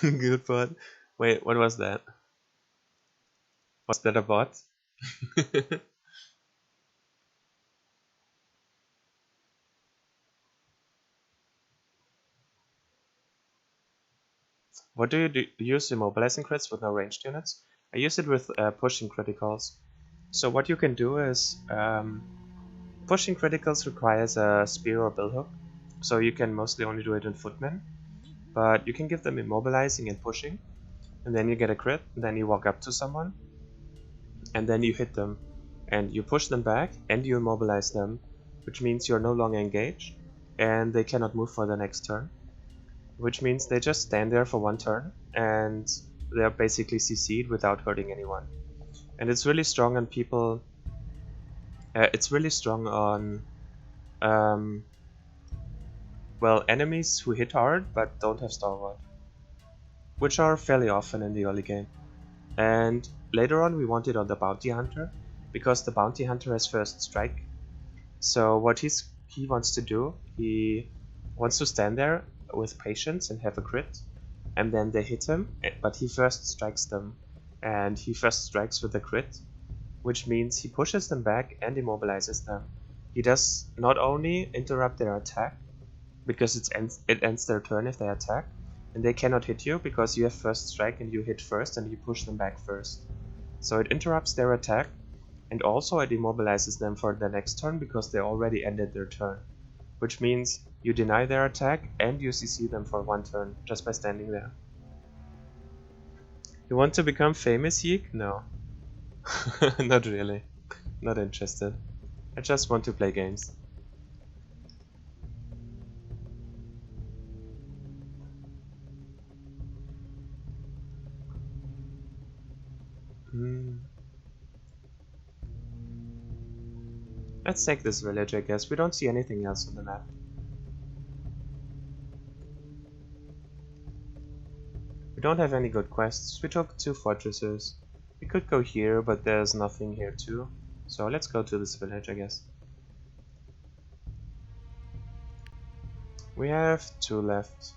Good bot. Wait, what was that? Was that a bot? What do you use immobilizing crits with no ranged units? I use it with pushing criticals. So what you can do is pushing criticals requires a spear or bill hook, so you can mostly only do it in footmen. But you can give them immobilizing and pushing, and then you get a crit, and then you walk up to someone, and then you hit them, and you push them back, and you immobilize them, which means you're no longer engaged, and they cannot move for the next turn, which means they just stand there for one turn, and they're basically CC'd without hurting anyone. And it's really strong on people. It's really strong on well, enemies who hit hard but don't have stalwart, which are fairly often in the early game. And later on we want it on the bounty hunter, because the bounty hunter has first strike. So what he wants to do, he wants to stand there with patience and have a crit, and then they hit him, but he first strikes them, and he first strikes with a crit, which means he pushes them back and immobilizes them. He does not only interrupt their attack, because it ends their turn if they attack, and they cannot hit you because you have first strike and you hit first and you push them back first. So it interrupts their attack, and also it immobilizes them for the next turn because they already ended their turn, which means you deny their attack and you CC them for one turn just by standing there. You want to become famous, Yeek? No. Not really. Not interested. I just want to play games. Let's take this village, I guess. We don't see anything else on the map. We don't have any good quests. We took 2 fortresses. We could go here, but there's nothing here too. So let's go to this village, I guess. We have 2 left.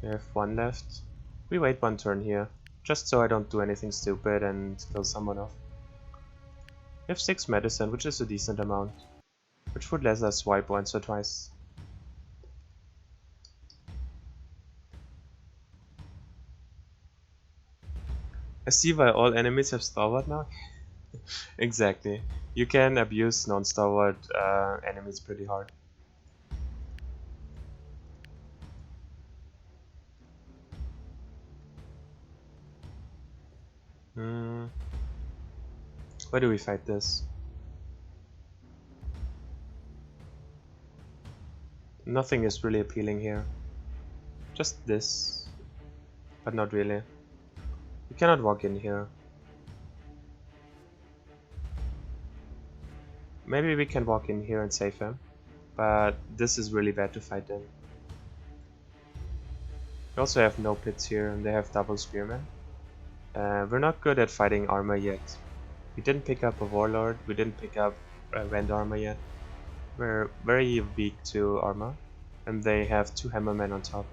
We have 1 left. We wait 1 turn here, just so I don't do anything stupid and kill someone off. We have 6 medicine, which is a decent amount, which would let us swipe once or twice. I see why all enemies have stalwart now. Exactly. You can abuse non-stalwart enemies pretty hard. Where do we fight this? Nothing is really appealing here. Just this. But not really. You cannot walk in here. Maybe we can walk in here and save him. But this is really bad to fight in. We also have no pits here and they have double spearmen. We're not good at fighting armor yet. We didn't pick up a warlord, we didn't pick up rend armor yet. We're very weak to armor, and they have 2 hammermen on top.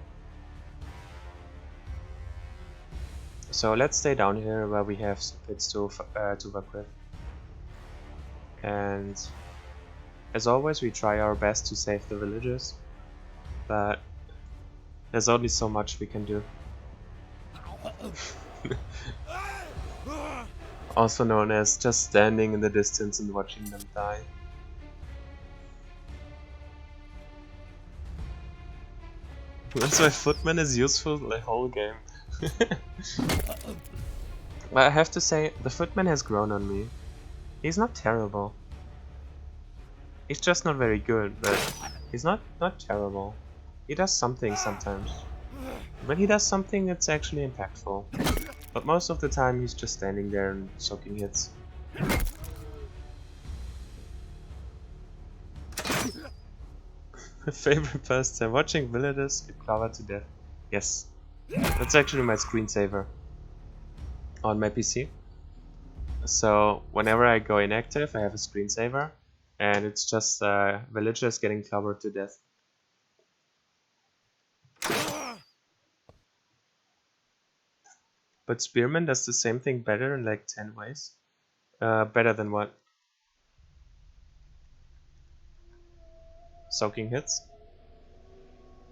So let's stay down here where we have some pits to work with. And as always we try our best to save the villages, but there's only so much we can do. Also known as just standing in the distance and watching them die. That's why footman is useful the whole game. But I have to say, the footman has grown on me. He's not terrible. He's just not very good, but he's not terrible. He does something sometimes. When he does something, it's actually impactful. But most of the time he's just standing there and soaking hits. My favorite pastime, watching villagers get clobbered to death. Yes. That's actually my screensaver on my PC. So whenever I go inactive I have a screensaver, and it's just villagers getting clobbered to death. But Spearman does the same thing better in like 10 ways. Better than what? Soaking hits?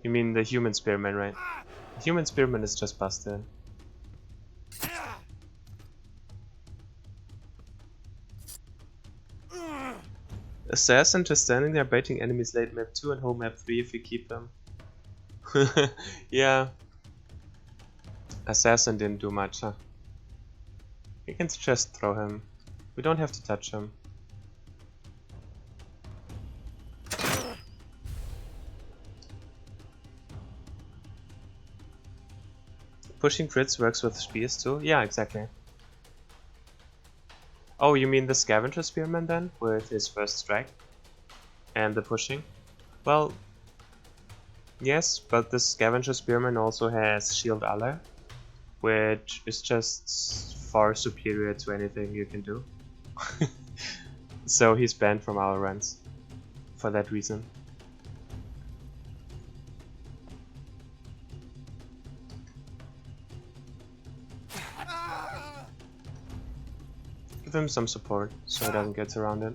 You mean the human Spearman, right? The human Spearman is just busted. Assassin just standing there baiting enemies late map 2 and whole map 3 if we keep them. Yeah. Assassin didn't do much, huh? We can just throw him. We don't have to touch him. Pushing crits works with spears too? Yeah, exactly. Oh, you mean the scavenger spearman then? With his first strike? And the pushing? Well, yes, but the scavenger spearman also has shield ally, which is just far superior to anything you can do. So he's banned from our runs for that reason. Give him some support so he doesn't get surrounded.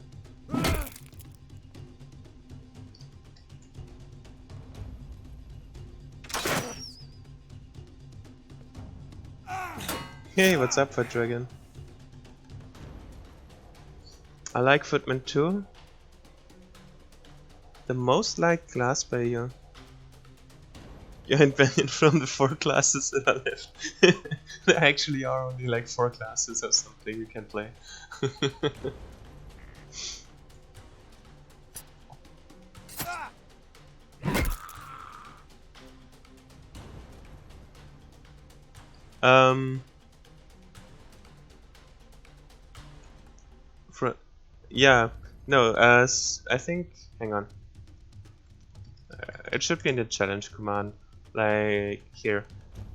Hey, what's up, Foot Dragon? I like Footman too. The most liked class by you. You're banned from the 4 classes that are left. There actually are only like 4 classes or something you can play. Yeah, no, I think, hang on. It should be in the challenge command, like here.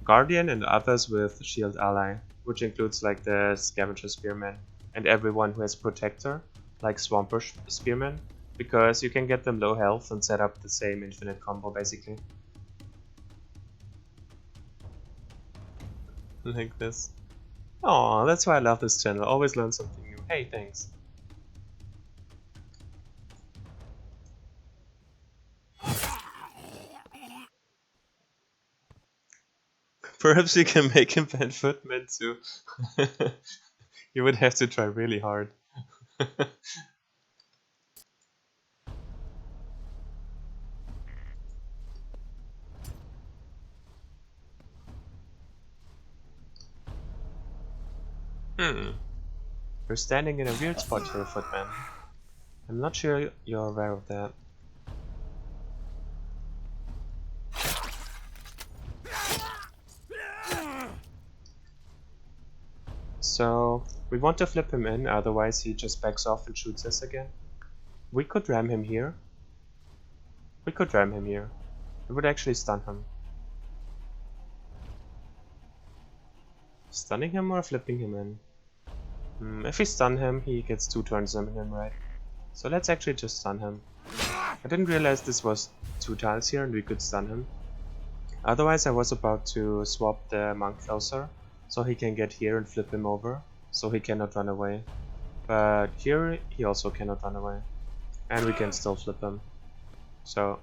Guardian and others with shield ally, which includes like the scavenger spearman and everyone who has protector, like swamper spearman, because you can get them low health and set up the same infinite combo basically. Like this. Oh, that's why I love this channel. Always learn something new. Hey, thanks. Perhaps you can make him ban Footman too. You would have to try really hard. You're standing in a weird spot here, Footman. I'm not sure you're aware of that. So, we want to flip him in, otherwise he just backs off and shoots us again. We could ram him here. We could ram him here. It would actually stun him. Stunning him or flipping him in? If we stun him, he gets 2 turns in him, right? So let's actually just stun him. I didn't realize this was 2 tiles here and we could stun him. Otherwise I was about to swap the monk closer, so he can get here and flip him over, so he cannot run away. But here he also cannot run away. And we can still flip him. So,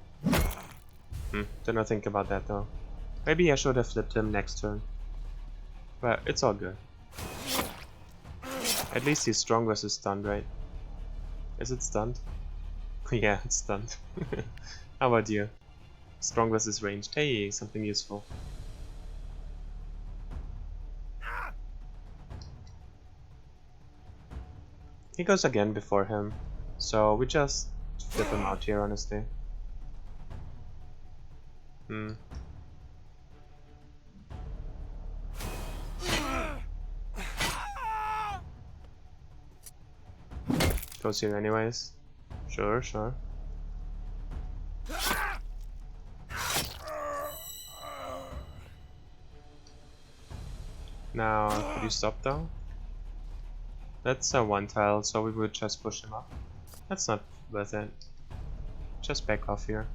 did not think about that though. Maybe I should have flipped him next turn. But it's all good. At least he's strong versus stunned, right? Is it stunned? Yeah, it's stunned. How about you? Strong versus ranged. Hey, something useful. He goes again before him, so we just flip him out here, honestly. Goes here anyways. Sure, sure. Now, could you stop though? That's a 1 tile, so we would just push him up. That's not worth it. Just back off here.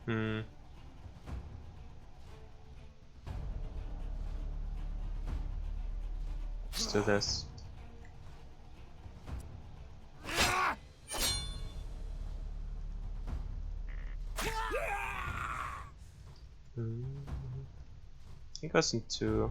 Hmm. Let's do this. Hmm. He goes into...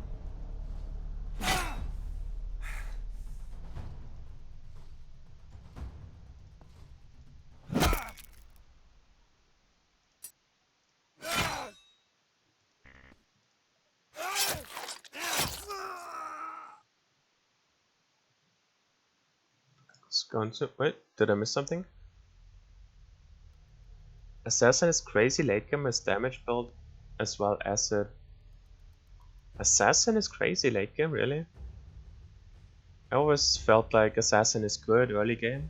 It's going to... Wait, did I miss something? Assassin is crazy late game as damage build as well as it. Assassin is crazy late game, really? I always felt like Assassin is good early game,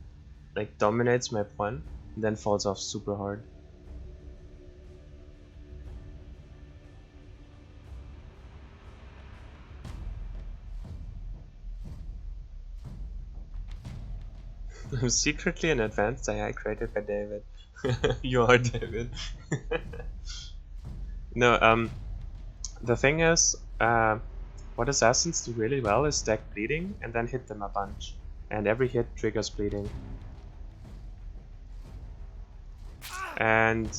like dominates map 1, and then falls off super hard. I'm secretly an advanced AI created by David. You are David. No, the thing is, what assassins do really well is stack bleeding and then hit them a bunch. And every hit triggers bleeding. And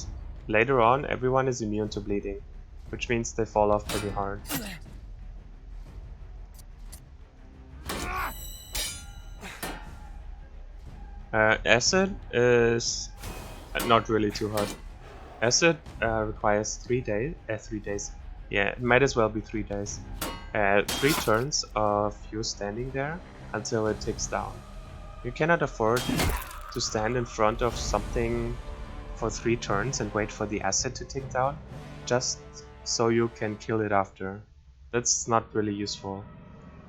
later on, everyone is immune to bleeding, which means they fall off pretty hard. Acid is not really too hard. Acid requires 3 days. 3 days. Yeah, it might as well be 3 days. 3 turns of you standing there until it ticks down. You cannot afford to stand in front of something for 3 turns and wait for the acid to tick down, just so you can kill it after. That's not really useful.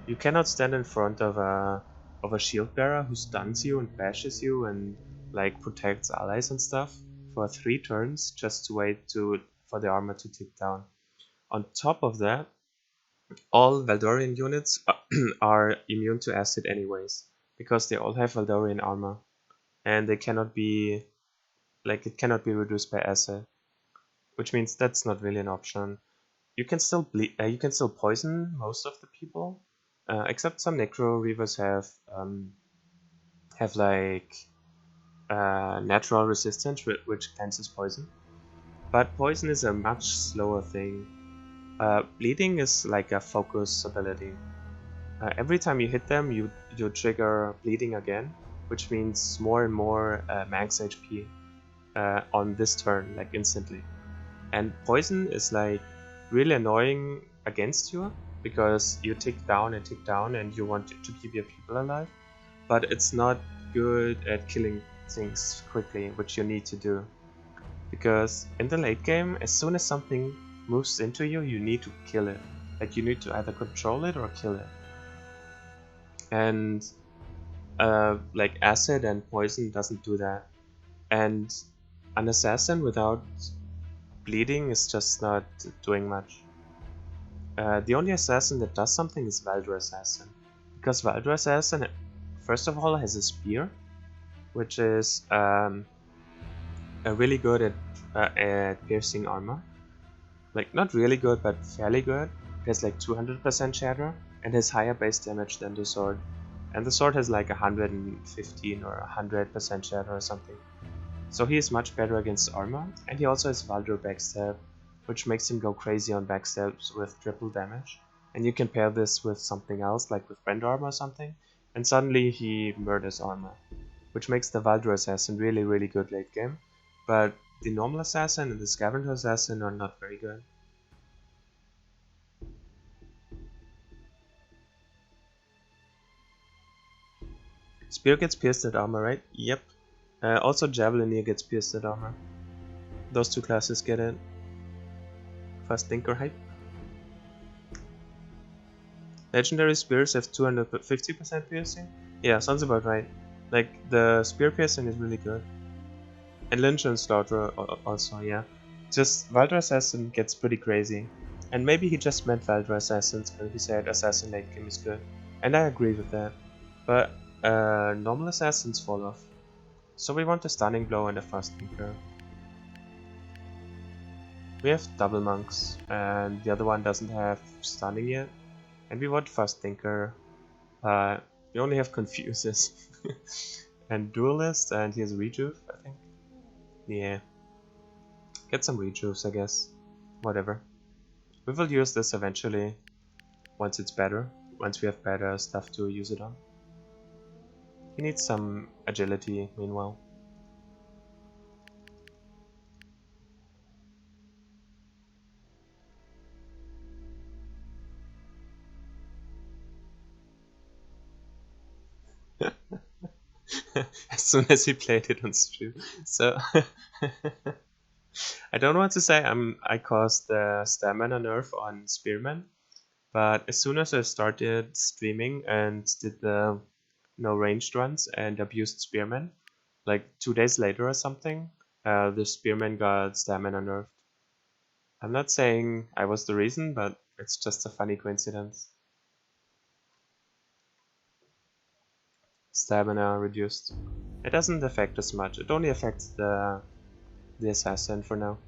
You cannot stand in front of a shield bearer who stuns you and bashes you and like protects allies and stuff for 3 turns just to wait for the armor to tick down. On top of that, all Valdorian units are immune to acid anyways, because they all have Valdorian armor, and they cannot be it cannot be reduced by acid, which means that's not really an option. You can still you can still poison most of the people, except some Necro Reavers have like natural resistance which cancels poison. But poison is a much slower thing. Bleeding is like a focus ability. Every time you hit them, you trigger bleeding again, which means more and more max HP on this turn, like instantly. And poison is like really annoying against you because you tick down and you want to keep your people alive, but it's not good at killing things quickly, which you need to do. Because in the late game, as soon as something moves into you, you need to kill it. Like you need to either control it or kill it. And like acid and poison doesn't do that. And an assassin without bleeding is just not doing much. The only assassin that does something is Valdur Assassin. Because Valdur Assassin, first of all, has a spear, which is really good at piercing armor. Like, not really good, but fairly good. It has like 200% shatter and has higher base damage than the sword. And the sword has like 115 or 100% shatter or something. So he is much better against armor, and he also has Valdur Backstab, which makes him go crazy on backstabs with triple damage. And you can pair this with something else, like with Brand Armor or something, and suddenly he murders armor, which makes the Valdur Assassin really, really good late game. But the normal assassin and the scavenger assassin are not very good. Spear gets pierced at armor, right? Yep. Also Javelineer gets pierced at armor. Those two classes get it. Fast Thinker hype. Legendary spears have 250% piercing? Yeah, sounds about right. Like, the spear piercing is really good. And Lynch and Slaughter also, yeah. Just, Valdur Assassin gets pretty crazy. And maybe he just meant Valdur Assassins when he said Assassin late game is good. And I agree with that. But, normal Assassins fall off. So we want a Stunning Blow and a Fast Thinker. We have double monks, and the other one doesn't have stunning yet. And we want fast thinker. We only have confuses and duelist, and he has rejuve, I think. Yeah, get some rejuves, I guess. Whatever. We will use this eventually once it's better. Once we have better stuff to use it on. He needs some agility, meanwhile. As soon as he played it on stream. So I don't want to say I caused the stamina nerf on Spearman, but as soon as I started streaming and did the no ranged runs and abused Spearman, like 2 days later or something, the Spearman got stamina nerfed. I'm not saying I was the reason, but it's just a funny coincidence. Stamina reduced. It doesn't affect us much. It only affects the assassin for now.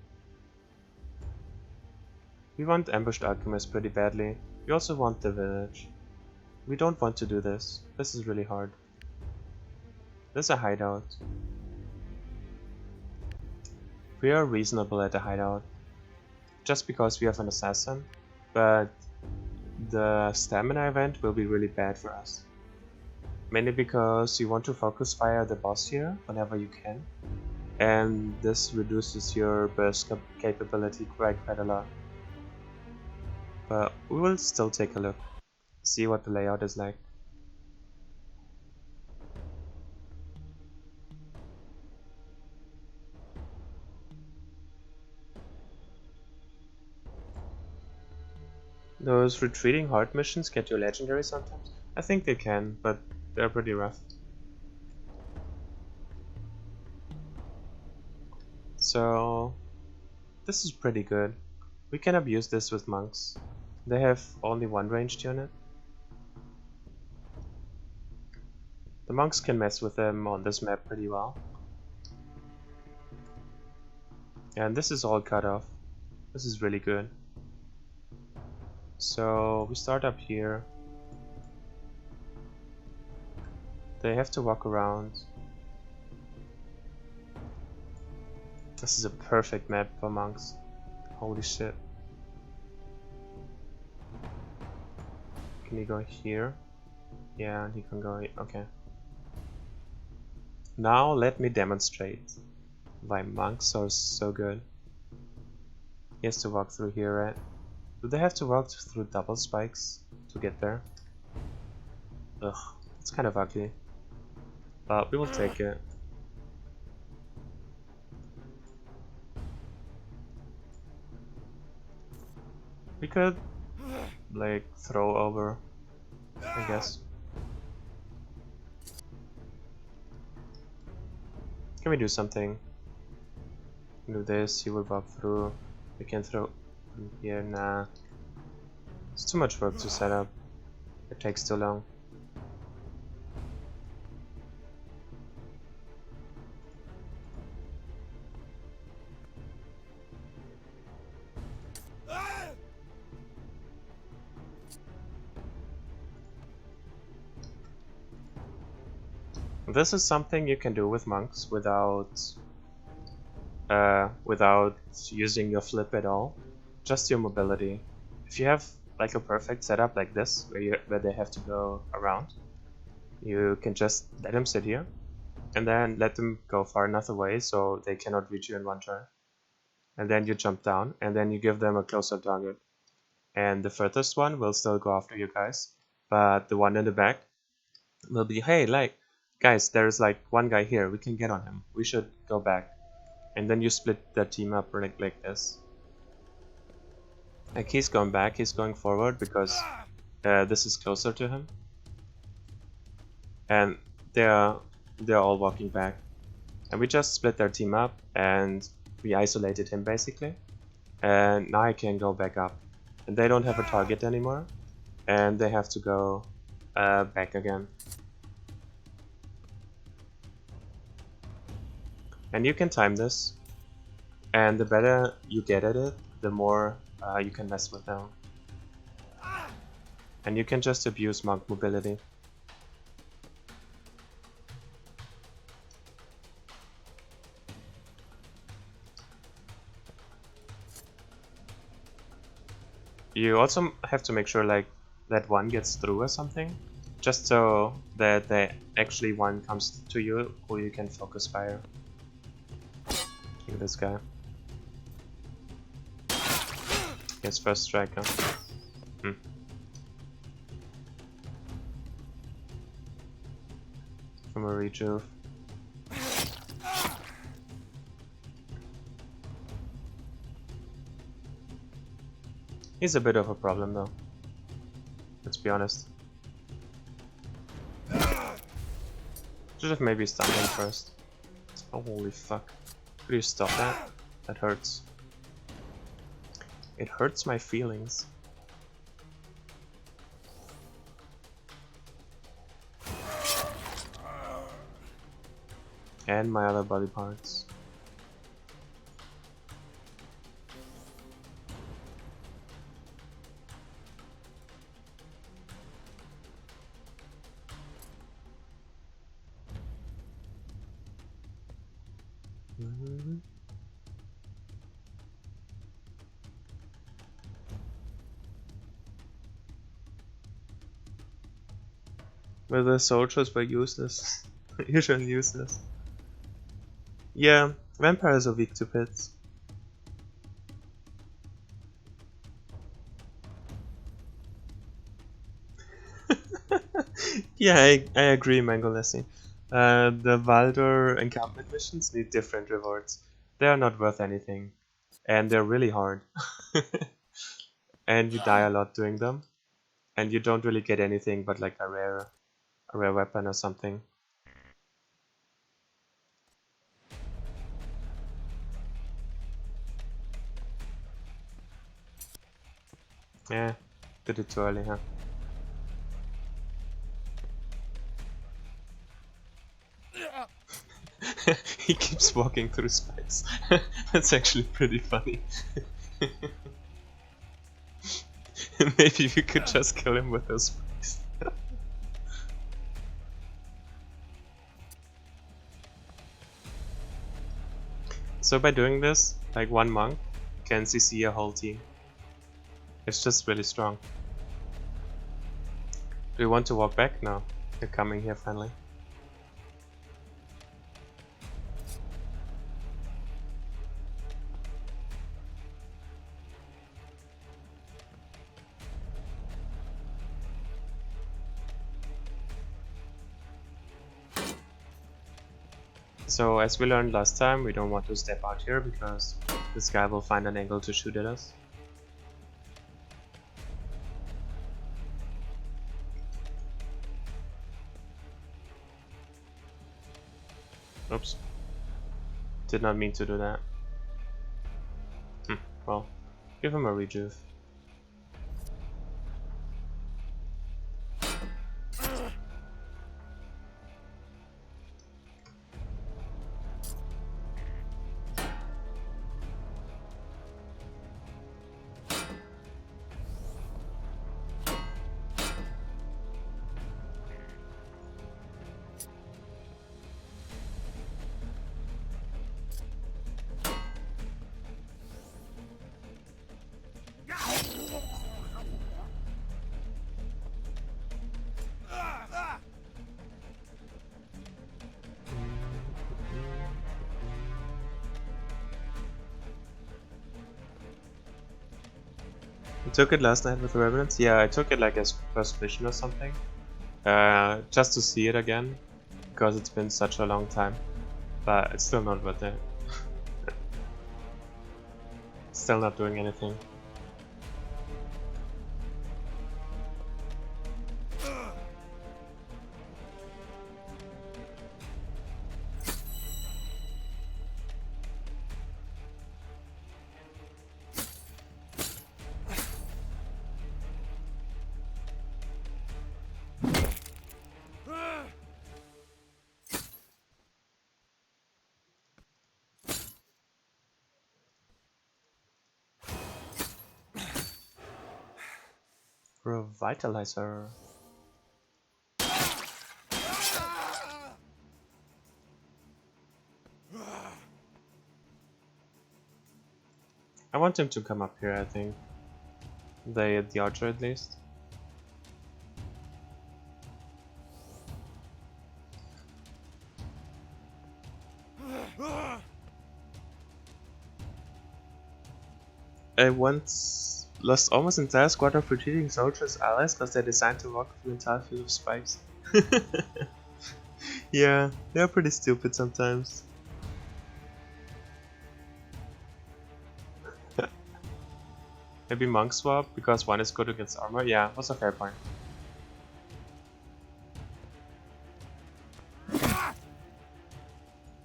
We want ambushed alchemist pretty badly. We also want the village. We don't want to do this. This is really hard. There's a hideout. We are reasonable at the hideout. Just because we have an assassin, but the stamina event will be really bad for us. Mainly because you want to focus fire the boss here whenever you can, and this reduces your burst capability quite a lot. But we will still take a look, see what the layout is like. Those retreating hard missions get you legendary sometimes? I think they can, but they're pretty rough. So this is pretty good. We can abuse this with monks. They have only one ranged unit. The monks can mess with them on this map pretty well. And this is all cut off. This is really good. So we start up here. They have to walk around. This is a perfect map for monks. Holy shit. Can he go here? Yeah, he can go here. Okay. Now let me demonstrate why monks are so good. He has to walk through here, right? Do they have to walk through double spikes to get there? Ugh, it's kind of ugly. But we will take it. We could, like, throw over, I guess. Can we do something? Do this, he will walk through. We can throw from here, nah. It's too much work to set up. It takes too long. This is something you can do with monks without using your flip at all. Just your mobility. If you have like a perfect setup like this, where they have to go around, you can just let them sit here, and then let them go far enough away so they cannot reach you in one turn. And then you jump down, and then you give them a closer target. And the furthest one will still go after you guys, but the one in the back will be, hey, like, guys, there's like one guy here, we can get on him, we should go back. And then you split the team up like this. Like, he's going back, he's going forward because this is closer to him. And they're all walking back. And we just split their team up and we isolated him basically. And now I can go back up. And they don't have a target anymore. And they have to go back again. And you can time this. And the better you get at it, the more you can mess with them. And you can just abuse monk mobility. You also have to make sure like that one gets through or something, just so that they actually one comes to you who you can focus fire. Look at this guy. His first strike, huh? From a rejuve. He's a bit of a problem though. Let's be honest. Should have maybe stunned him first. Oh, holy fuck. Could you stop that? That hurts. It hurts my feelings. And my other body parts. Well, the soldiers were useless. Usually useless. Yeah, vampires are weak to pits. Yeah, I agree, Mangolesi. The Valdor encampment missions need different rewards. They are not worth anything. And they're really hard. And you die a lot doing them. And you don't really get anything but like a rare weapon or something. Yeah, did it too early, huh? He keeps walking through space. That's actually pretty funny. Maybe we could just kill him with those spikes. So by doing this, like one monk can CC a whole team. It's just really strong. Do you want to walk back? No, you're coming here finally. So as we learned last time, we don't want to step out here because this guy will find an angle to shoot at us. Oops. Did not mean to do that. Well, give him a rejuve. You took it last night with the Revenants? Yeah, I took it like as first mission or something. Just to see it again, because it's been such a long time. But it's still not worth it. Still not doing anything. Revitalizer. I want him to come up here, I think. The archer at least. I once lost almost entire squad of retreating soldiers allies because they're designed to walk through entire field of spikes. Yeah, they're pretty stupid sometimes. Maybe monk swap because one is good against armor. Yeah, that's a fair point.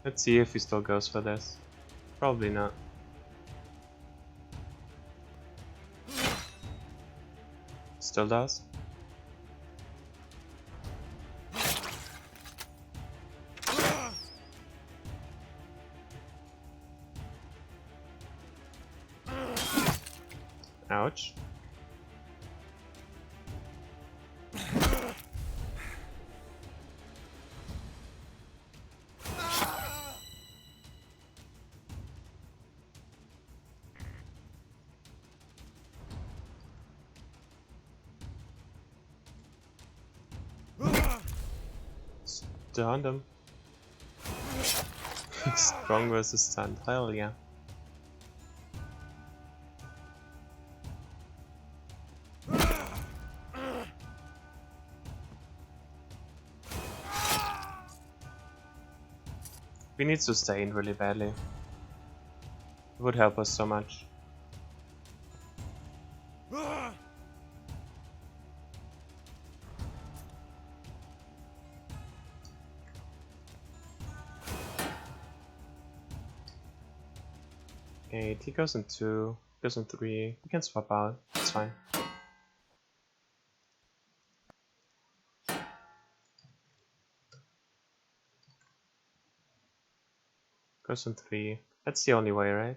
Let's see if he still goes for this. Probably not. Still does. Ouch. Stunned him. Strong versus stunned. Hell yeah. We need sustain really badly. It would help us so much. Okay, T goes in 2, goes in 3. We can swap out, it's fine. Goes in 3. That's the only way, right?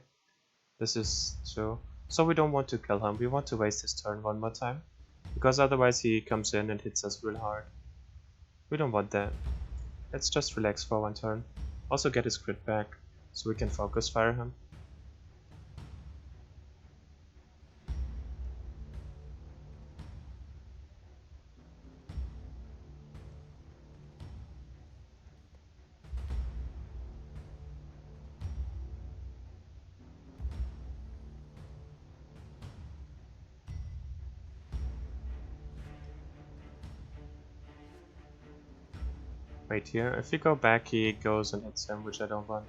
This is 2. So we don't want to kill him, we want to waste his turn one more time. Because otherwise he comes in and hits us real hard. We don't want that. Let's just relax for one turn. Also get his crit back, so we can focus fire him. Wait here, if we go back he goes and hits him, which I don't want.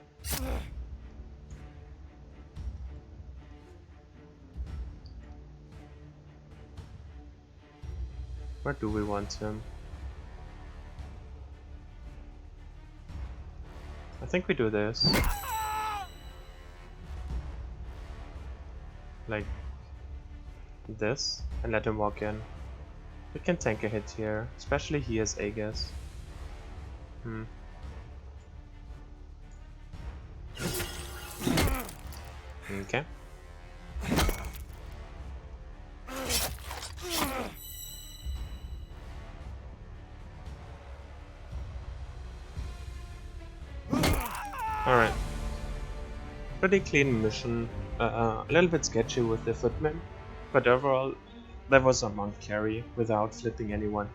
Where do we want him? I think we do this. Like this, and let him walk in. We can tank a hit here, especially he has aegis. Okay. Alright. Pretty clean mission. A little bit sketchy with the footman, but overall that was a monk carry without flipping anyone.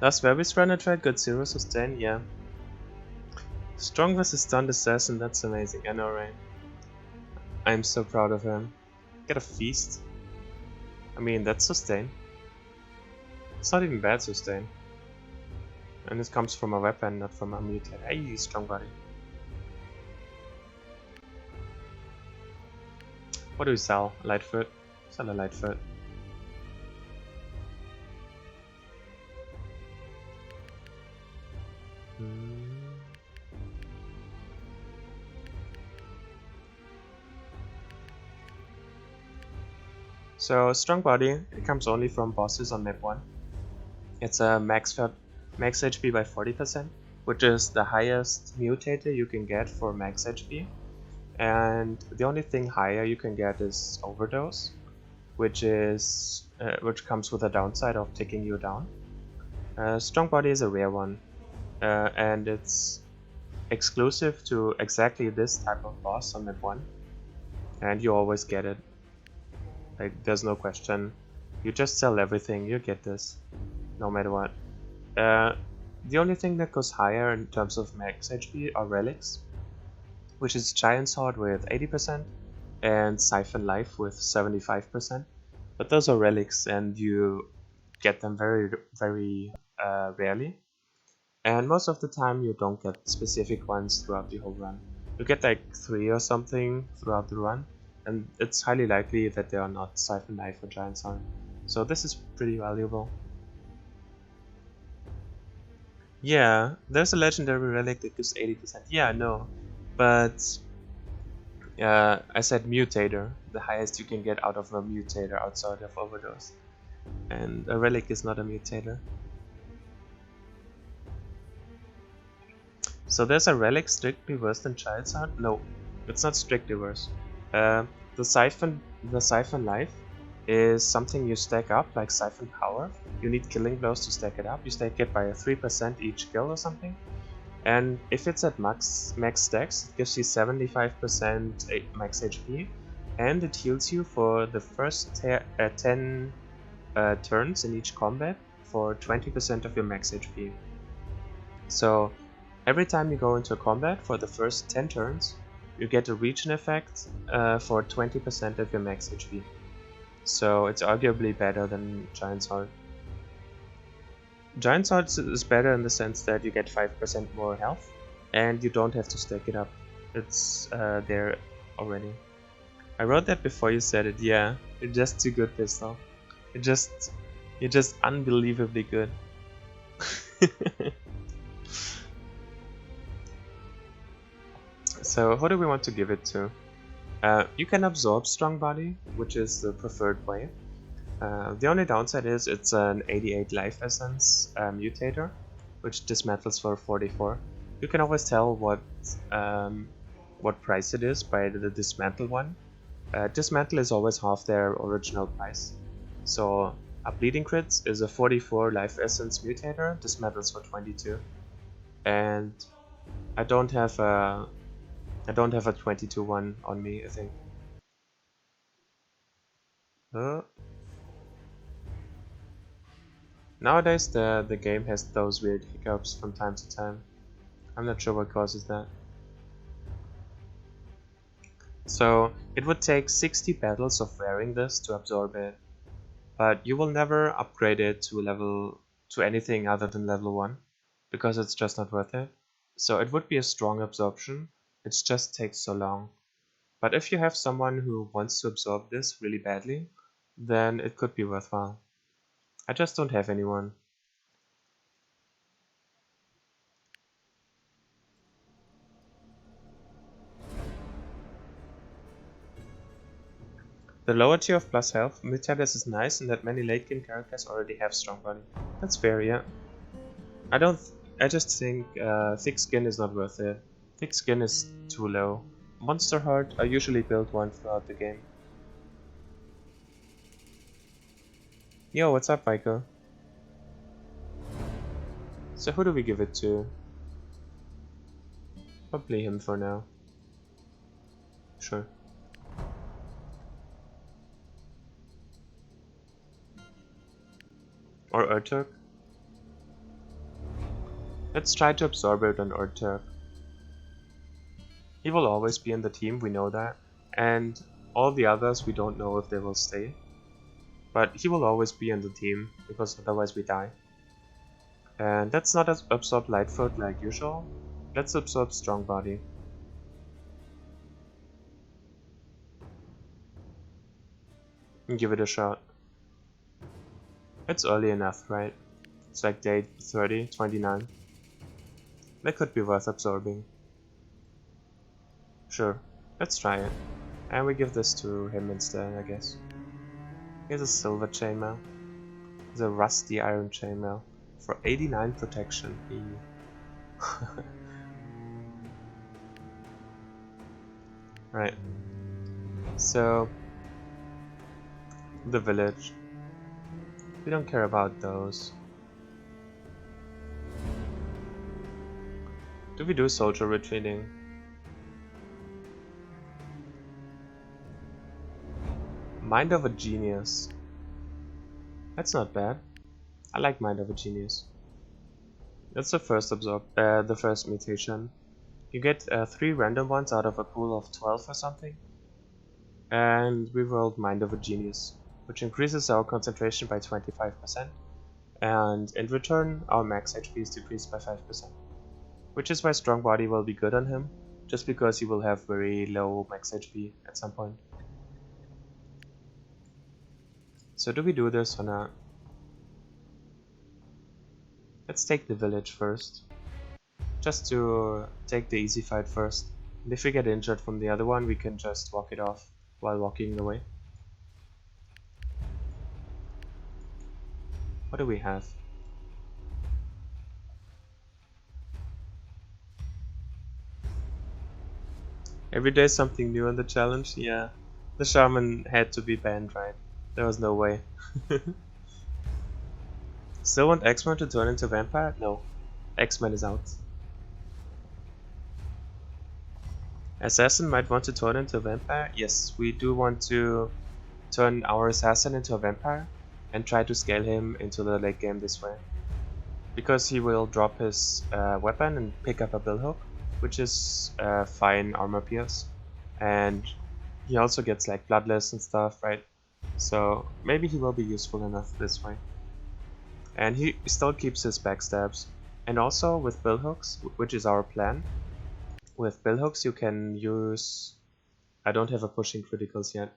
Does Verbis run a trade? Good 0 sustain? Yeah. Strong versus stunned assassin, that's amazing, I know, right? I'm so proud of him. Get a feast. I mean, that's sustain. It's not even bad sustain. And this comes from a weapon, not from a mutant. Hey, strong body. What do we sell? Lightfoot? Sell a Lightfoot. So strong body, it comes only from bosses on map 1. It's a max HP by 40%, which is the highest mutator you can get for max HP. And the only thing higher you can get is overdose, which comes with a downside of taking you down. Strong body is a rare one, and it's exclusive to exactly this type of boss on map 1, and you always get it. Like, there's no question. You just sell everything, you get this, no matter what. The only thing that goes higher in terms of max HP are relics, which is Giant Sword with 80% and Siphon Life with 75%. But those are relics and you get them very, very rarely. And most of the time you don't get specific ones throughout the whole run. You get like 3 or something throughout the run, and it's highly likely that they are not Siphon Life or Giant Sword. So this is pretty valuable. Yeah, there's a legendary relic that gives 80%. Yeah, I know. But I said mutator, the highest you can get out of a mutator outside of overdose. And a relic is not a mutator. So there's a relic strictly worse than Child's Heart? No, it's not strictly worse. The Siphon Life is something you stack up, like Siphon Power. You need killing blows to stack it up. You stack it by a 3% each kill or something. And if it's at max stacks, it gives you 75% max HP, and it heals you for the first 10 turns in each combat for 20% of your max HP. So every time you go into a combat for the first 10 turns, you get a regen effect for 20% of your max HP. So it's arguably better than Giant Sword. Giant Sword is better in the sense that you get 5% more health, and you don't have to stack it up. It's there already. I wrote that before you said it. Yeah, you're just too good, Pistol. You're just unbelievably good. So who do we want to give it to? You can absorb Strong Body, which is the preferred way. The only downside is it's an 88 life essence mutator, which dismantles for 44. You can always tell what price it is by the dismantle one. Dismantle is always half their original price. So a bleeding crits is a 44 life essence mutator, dismantles for 22, and I don't have a 22 one on me, I think. Nowadays the game has those weird hiccups from time to time. I'm not sure what causes that. So it would take 60 battles of wearing this to absorb it, but you will never upgrade it to anything other than level 1, because it's just not worth it. So it would be a strong absorption, it just takes so long. But if you have someone who wants to absorb this really badly, then it could be worthwhile. I just don't have anyone. The lower tier of plus health, mid-tellers is nice in that many late game characters already have strong body. That's fair, yeah. I just think thick skin is not worth it. Thick skin is too low. Monster Heart, I usually build one throughout the game. Yo, what's up, Michael? So who do we give it to? Probably him for now. Sure. Or Urtuk? Let's try to absorb it on Urtuk. He will always be in the team, we know that. And all the others, we don't know if they will stay. But he will always be in the team, because otherwise we die. And let's not absorb Lightfoot like usual. Let's absorb Strong Body. And give it a shot. It's early enough, right? It's like day 30, 29. That could be worth absorbing. Sure, let's try it. And we give this to him instead, I guess. Here's a silver chainmail. Here's a rusty iron chainmail for 89 protection. Right. So the village. We don't care about those. Do we do soldier retreating? Mind of a genius. That's not bad. I like Mind of a Genius. That's the first the first mutation. You get 3 random ones out of a pool of 12 or something. And we rolled Mind of a Genius, which increases our concentration by 25%. And in return, our max HP is decreased by 5%. Which is why Strong Body will be good on him, just because he will have very low max HP at some point. So do we do this or not? Let's take the village first. Just to take the easy fight first. And if we get injured from the other one, we can just walk it off while walking away. What do we have? Every day something new on the challenge? Yeah. The shaman had to be banned, right? There was no way. Still want X-Men to turn into vampire? No. X-Men is out. Assassin might want to turn into a vampire? Yes, we do want to turn our assassin into a vampire and try to scale him into the late game this way. Because he will drop his weapon and pick up a billhook, which is fine armor pierce. And he also gets like bloodless and stuff, right? So maybe he will be useful enough this way. And he still keeps his backstabs. And also with billhooks, which is our plan, with billhooks you can use... I don't have a pushing criticals yet.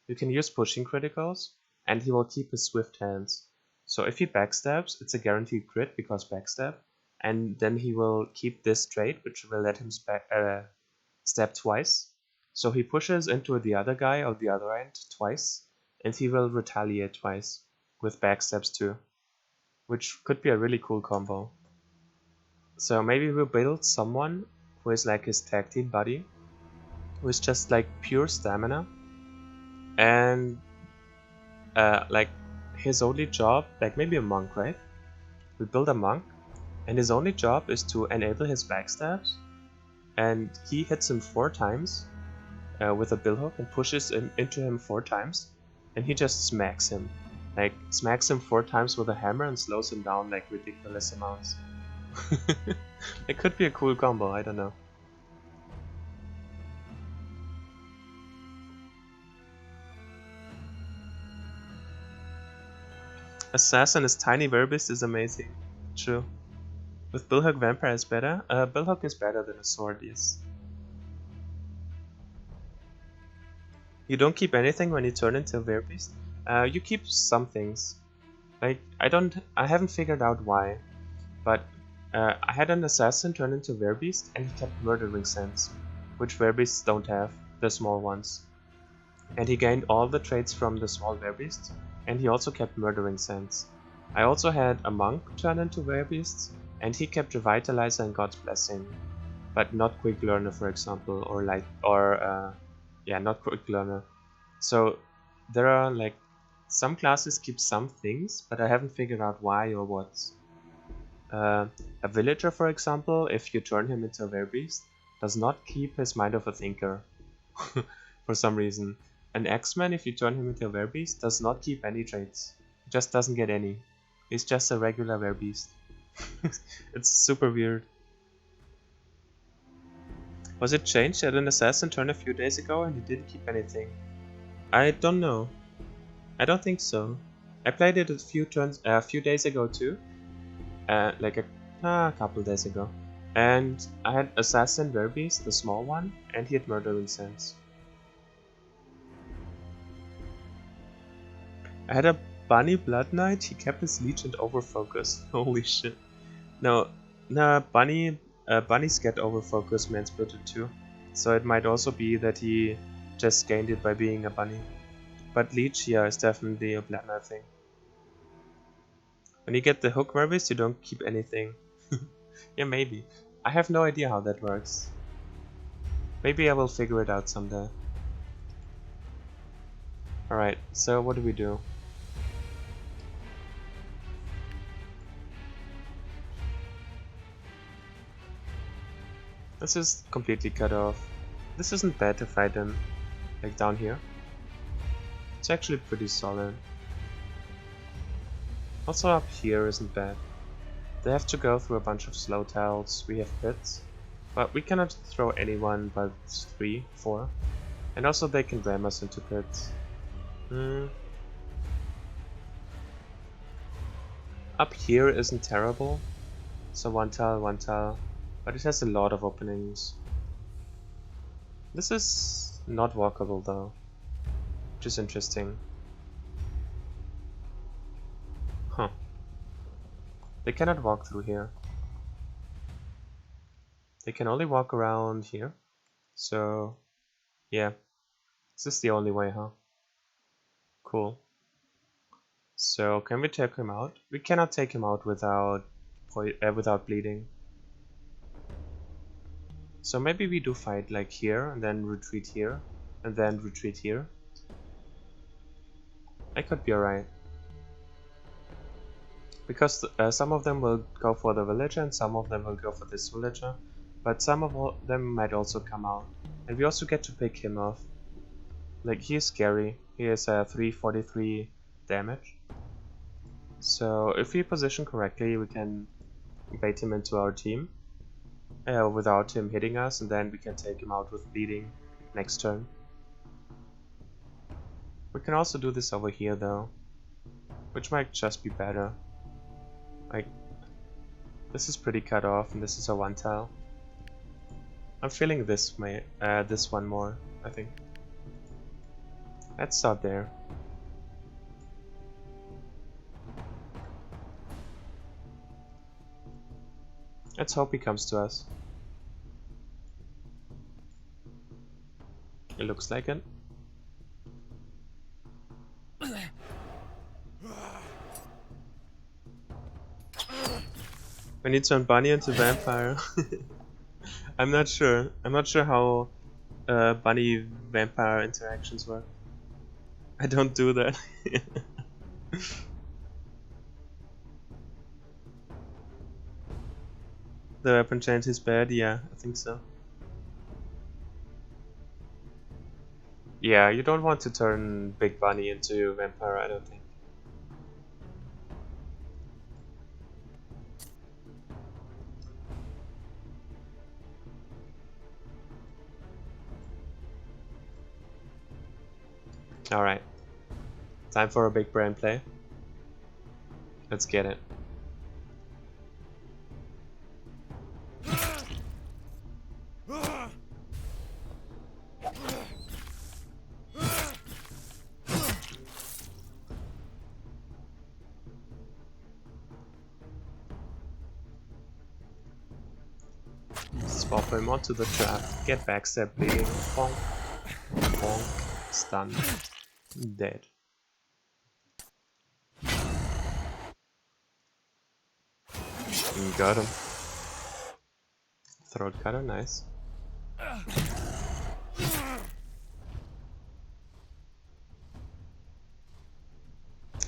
You can use pushing criticals and he will keep his swift hands. So if he backstabs, it's a guaranteed crit because backstab, and then he will keep this trait which will let him stab twice. So he pushes into the other guy on the other end twice, and he will retaliate twice with backstabs too, which could be a really cool combo. So maybe we'll build someone who is like his tag team buddy, who is just like pure stamina, and like his only job, like maybe a monk, right? We build a monk, and his only job is to enable his backstabs, and he hits him 4 times with a billhook and pushes him into him 4 times, and he just smacks him. Like, smacks him 4 times with a hammer and slows him down like ridiculous amounts. It could be a cool combo, I don't know. Assassin is tiny Verbeast is amazing. True. With Billhook Vampire is better? Billhook is better than a sword, yes. You don't keep anything when you turn into a Verbeast? You keep some things. Like, I haven't figured out why. But I had an assassin turn into Verbeast and he kept Murdering Sense, which Verbeasts don't have, the small ones. And he gained all the traits from the small Verbeasts, and he also kept Murdering Sense. I also had a monk turn into Verbeasts, and he kept Revitalizer and God's Blessing, but not Quick Learner, for example, not Quick Learner. So there are like some classes keep some things, but I haven't figured out why or what. A villager, for example, if you turn him into a Verbeast, does not keep his Mind of a Thinker for some reason. An X-Man, if you turn him into a Verbeast, does not keep any traits. He just doesn't get any. He's just a regular Verbeast. It's super weird. Was it changed that an assassin turned a few days ago and he didn't keep anything? I don't know. I don't think so. I played it a few days ago too. Like a couple days ago. And I had Assassin Verbeast, the small one, and he had Murdering Sense. I had a Bunny Blood Knight, he kept his leech and overfocus. Holy shit. No, bunnies get overfocus man-splitted too. So it might also be that he just gained it by being a bunny. But leech, yeah, is definitely a Blood Knight thing. When you get the hook Verbeast, you don't keep anything. Yeah, maybe. I have no idea how that works. Maybe I will figure it out someday. Alright, so what do we do? This is completely cut off. This isn't bad to fight them, like down here. It's actually pretty solid. Also up here isn't bad. They have to go through a bunch of slow tiles, we have pits. But we cannot throw anyone but 3, 4. And also they can ram us into pits. Up here isn't terrible. So one tile, but it has a lot of openings. This is not walkable though, which is interesting. Huh. They cannot walk through here. They can only walk around here. So, yeah. This is the only way, huh? Cool. So, can we take him out? We cannot take him out without bleeding. So maybe we do fight like here, and then retreat here, and then retreat here. I could be alright. Because some of them will go for the villager, and some of them will go for this villager. But some of them might also come out. And we also get to pick him off. Like, he is scary. He has 343 damage. So if we position correctly, we can bait him into our team. Without him hitting us, and then we can take him out with bleeding next turn. We can also do this over here though, which might just be better. Like, this is pretty cut off, and this is a one tile. I'm feeling this one more, I think. Let's start there. Let's hope he comes to us. It looks like it. We need to turn bunny into vampire. I'm not sure. I'm not sure how bunny vampire interactions work. I don't do that. The weapon change is bad? Yeah, I think so. Yeah, you don't want to turn Big Bunny into vampire, I don't think. Alright. Time for a big brain play. Let's get it. Swap him onto the trap. Get backstab bleeding. Bonk. Bonk. Stun. Dead. Got him. Throat cutter, nice.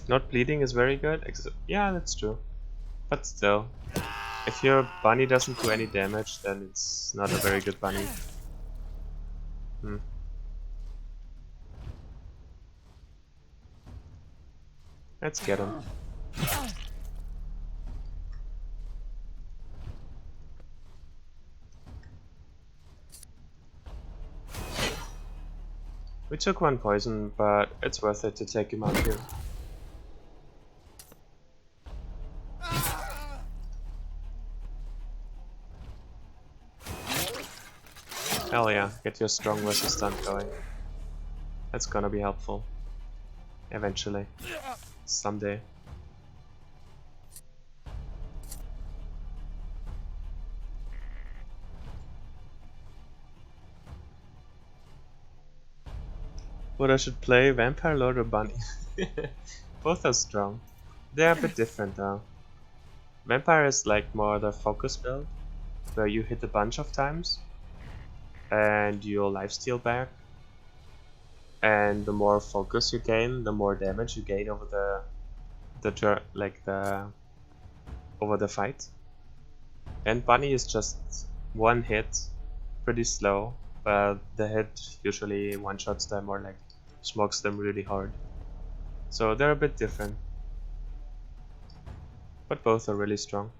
Not bleeding is very good. Yeah, that's true. But still, if your bunny doesn't do any damage, then it's not a very good bunny. Let's get him. We took one poison, but it's worth it to take him out here. Hell yeah, get your strong versus stun going. That's gonna be helpful. Eventually. Someday. What I should play, Vampire Lord or Bunny? Both are strong. They are a bit different though. Vampire is like more the focus build, where you hit a bunch of times and your lifesteal back, and the more focus you gain, the more damage you gain over over the fight. And Bunny is just one hit, pretty slow, but the hit usually one-shots them or like smokes them really hard. So they're a bit different, but both are really strong.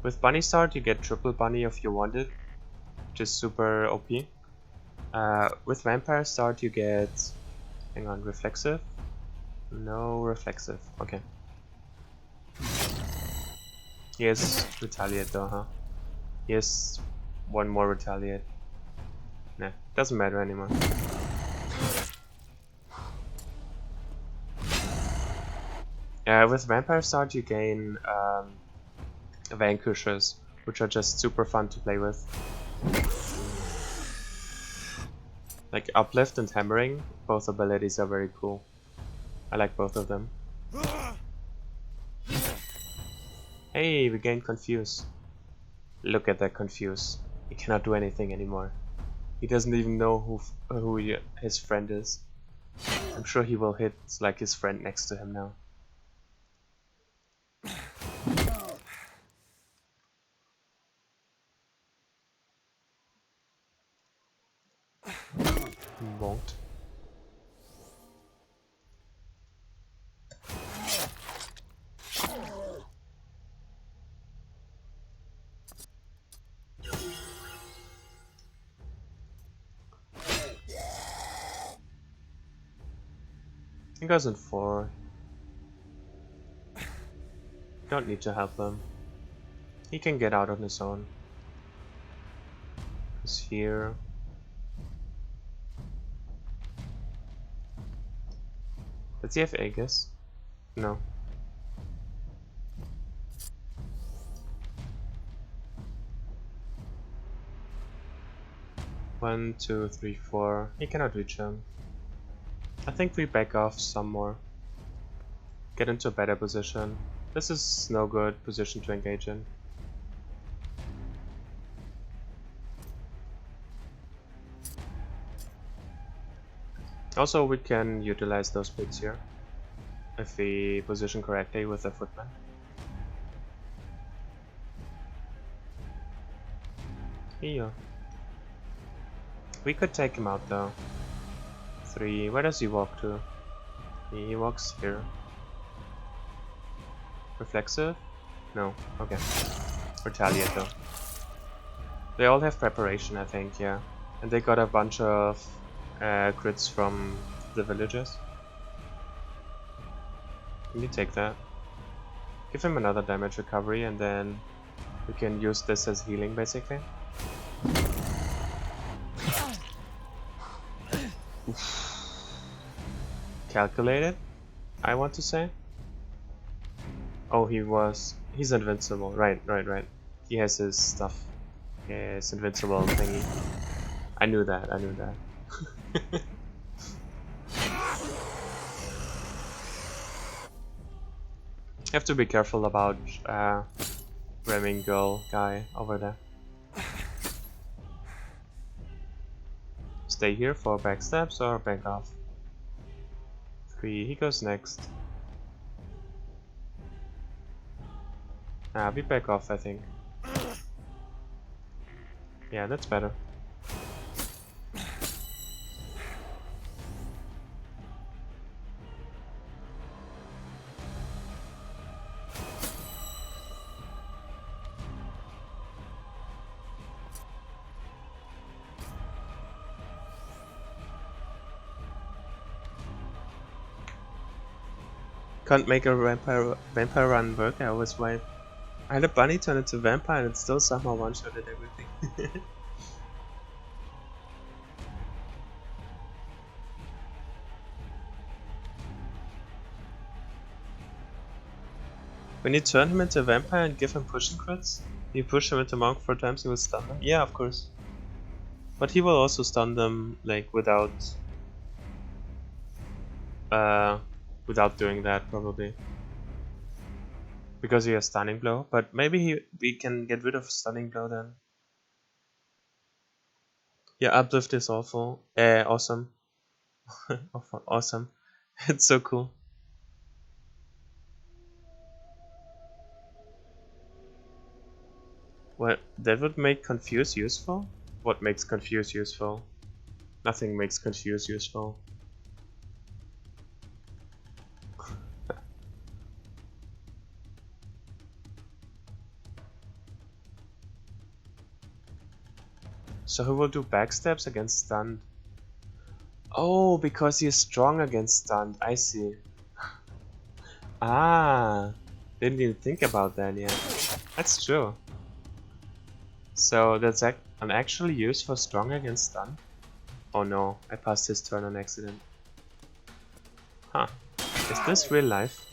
With Bunny Start you get triple Bunny if you want it, which is super OP. With Vampire Start you get, hang on, Reflexive? No Reflexive, okay. He has Retaliate though, huh? He has one more Retaliate. Nah, doesn't matter anymore. With Vampire Start you gain Vanquishers, which are just super fun to play with. Like Uplift and Hammering, both abilities are very cool. I like both of them. Hey, we gained Confuse. Look at that Confuse. He cannot do anything anymore. He doesn't even know who his friend is. I'm sure he will hit like his friend next to him now. Won't. He goes in 4. Don't need to help him. He can get out on his own. He's here. Does he have aegis? No. One, two, three, 4. He cannot reach him. I think we back off some more. Get into a better position. This is no good position to engage in. Also, we can utilize those pits here if we position correctly with the footman. Here. We could take him out though. 3. Where does he walk to? He walks here. Reflexive? No. Okay. Retaliate though. They all have preparation, I think, yeah. And they got a bunch of crits from the villagers. Can you take that? Give him another damage recovery and then we can use this as healing basically. Calculated, I want to say. Oh, he's invincible. Right. He has his stuff. His invincible thingy. I knew that. Have to be careful about ramming girl guy over there. Stay here for backstabs or back off. 3, he goes next. We back off, I think. Yeah, that's better. Can't make a vampire run work, I always wait. I had a bunny turn into vampire and it still somehow one-shotted everything. When you turn him into a vampire and give him pushing crits, you push him into monk 4 times, he will stun them. Yeah, of course. But he will also stun them like without doing that probably. Because he has stunning blow, but maybe we can get rid of stunning blow then. Yeah, uplift is awful. Awesome. Awesome. It's so cool. Well, that would make confuse useful? What makes confuse useful? Nothing makes confuse useful. So who will do backstabs against stunned? Oh, because he is strong against stunned. I see. Ah, didn't even think about that yet. That's true. So that's an actual use for strong against stun? Oh no, I passed his turn on accident. Huh. Is this real life?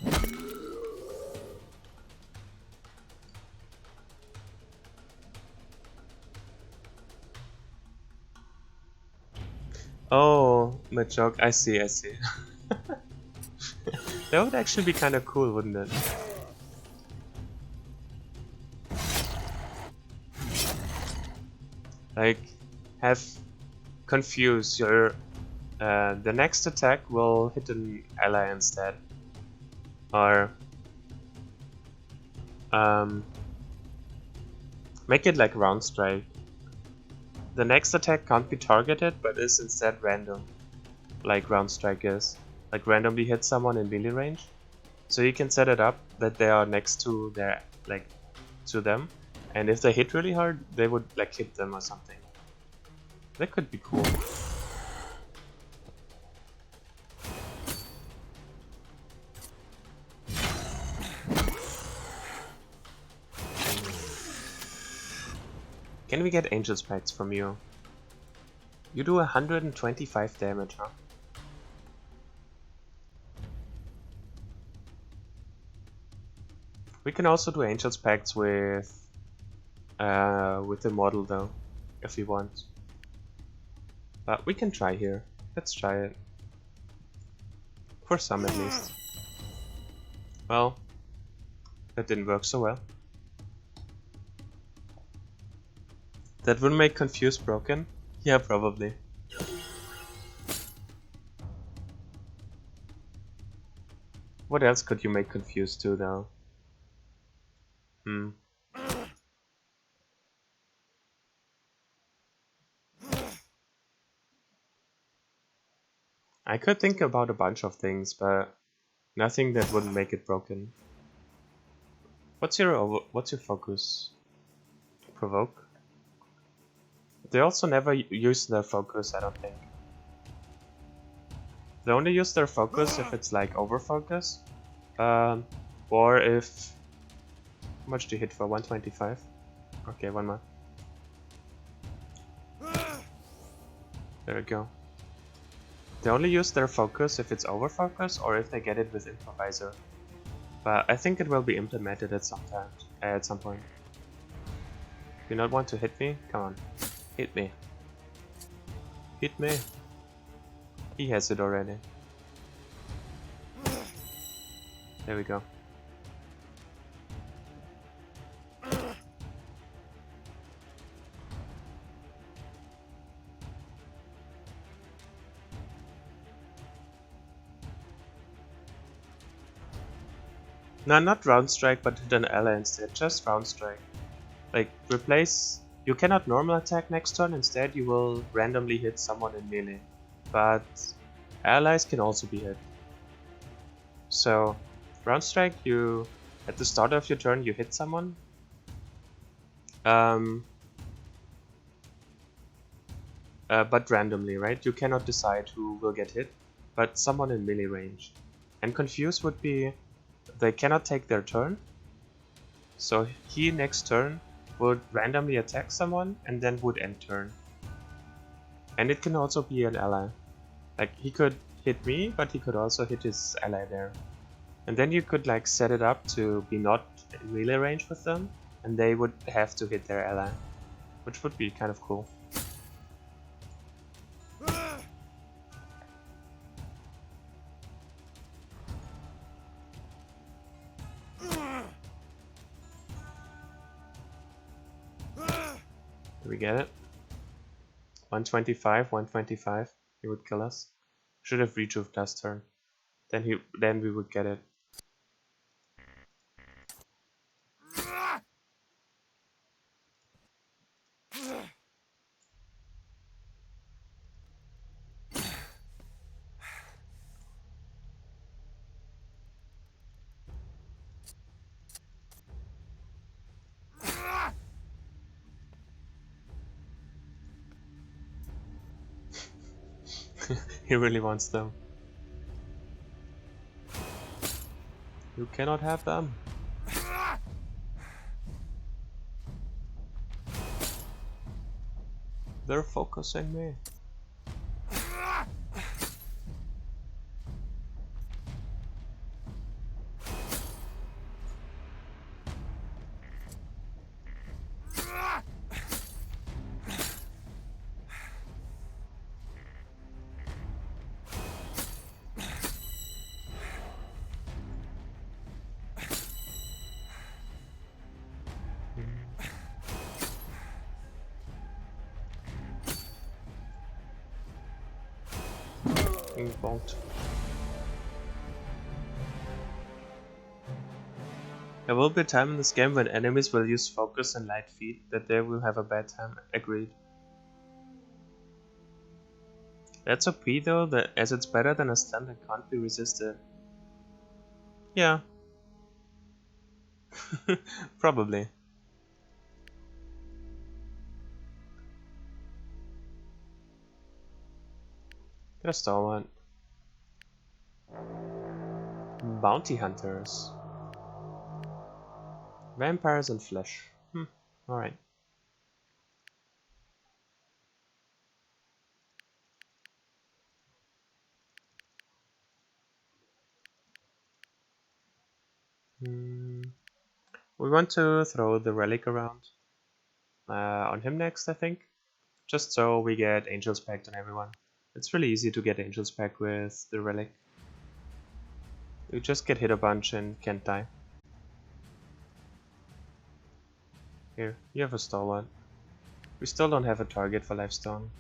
Oh, my joke. I see, I see. That would actually be kind of cool, wouldn't it? Like, have confuse your... the next attack will hit an ally instead. Or... make it like round strike. The next attack can't be targeted, but is instead random. Like round strike is. Like randomly hit someone in melee range. So you can set it up that they are next to their, like, to them. And if they hit really hard, they would like hit them or something. That could be cool. Can we get Angel's Pacts from you? You do 125 damage, huh? We can also do Angel's Pacts with the model though, if we want. But we can try here. Let's try it. For some at least. Well, that didn't work so well. That would make Confuse broken? Yeah, probably. What else could you make Confuse to though? I could think about a bunch of things, but nothing that wouldn't make it broken. What's your focus? Provoke? They also never use their focus, I don't think. They only use their focus if it's like over focus. Or if... How much do you hit for? 125? Okay, one more. There we go. They only use their focus if it's over focus or if they get it with improviser. But I think it will be implemented at some point. Do you not want to hit me? Come on. Hit me. Hit me. He has it already. There we go. No, not round strike, but hit an ally instead. Just round strike. Like, replace... You cannot normal attack next turn, instead you will randomly hit someone in melee. But allies can also be hit. So, round strike, you... At the start of your turn, you hit someone. But randomly, right? You cannot decide who will get hit, but someone in melee range. And Confuse would be... They cannot take their turn. So he next turn would randomly attack someone and then would end turn. And it can also be an ally. Like he could hit me, but he could also hit his ally there. And then you could like set it up to be not in melee range with them, and they would have to hit their ally, which would be kind of cool. we get it? 125, 125. He would kill us. Should have rejuved last turn. Then we would get it. He really wants them. You cannot have them. They're focusing me. Being bonked. There will be a time in this game when enemies will use focus and light feet that they will have a bad time. Agreed. That's OP though, as it's better than a stun that can't be resisted. Yeah. Probably. Just all one. Bounty hunters. Vampires and flesh. Alright. We want to throw the relic around. On him next, I think. Just so we get Angel's Pact on everyone. It's really easy to get Angel's Pact with the relic. You just get hit a bunch and can't die. Here, you have a stalwart. We still don't have a target for Lifestone.